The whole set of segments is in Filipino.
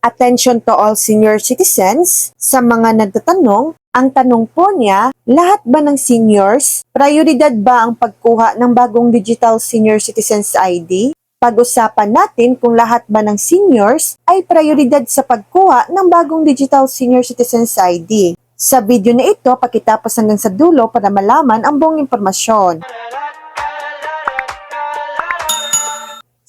Attention to all senior citizens. Sa mga nagtatanong, ang tanong po niya, lahat ba ng seniors, prioridad ba ang pagkuha ng bagong Digital Senior Citizens ID? Pag-usapan natin kung lahat ba ng seniors ay prioridad sa pagkuha ng bagong Digital Senior Citizens ID. Sa video na ito, pakitapos hanggang sa dulo para malaman ang buong impormasyon.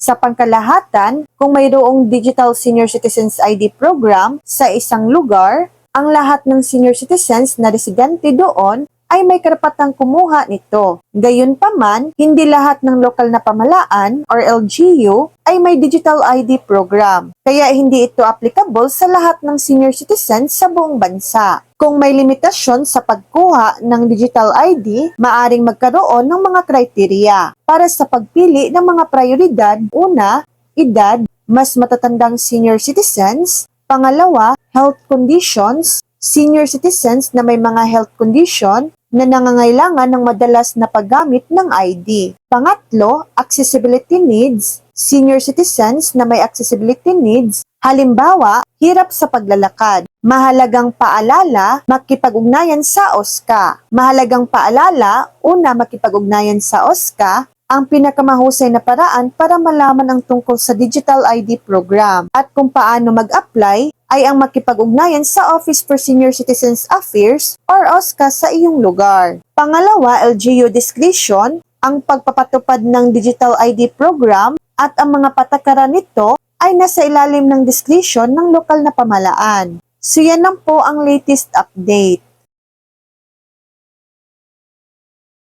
Sa pangkalahatan, kung mayroong Digital Senior Citizens ID program sa isang lugar, ang lahat ng senior citizens na residente doon ay may karapatang kumuha nito. Gayunpaman, hindi lahat ng lokal na pamahalaan or LGU ay may Digital ID program, kaya hindi ito applicable sa lahat ng senior citizens sa buong bansa. Kung may limitasyon sa pagkuha ng Digital ID, maaring magkaroon ng mga kriteriya para sa pagpili ng mga prioridad. Una, edad, mas matatandang senior citizens. Pangalawa, health conditions, senior citizens na may mga health condition na nangangailangan ng madalas na paggamit ng ID. Pangatlo, accessibility needs, senior citizens na may accessibility needs. Halimbawa, hirap sa paglalakad. Mahalagang paalala, makipag-ugnayan sa OSCA. Mahalagang paalala, una, makipag-ugnayan sa OSCA, ang pinakamahusay na paraan para malaman ang tungkol sa Digital ID program at kung paano mag-apply ay ang makipag-ugnayan sa Office for Senior Citizens Affairs or OSCA sa iyong lugar. Pangalawa, LGU discretion, ang pagpapatupad ng Digital ID program at ang mga patakaran nito ay nasa ilalim ng discretion ng lokal na pamahalaan. So yan lang po ang latest update.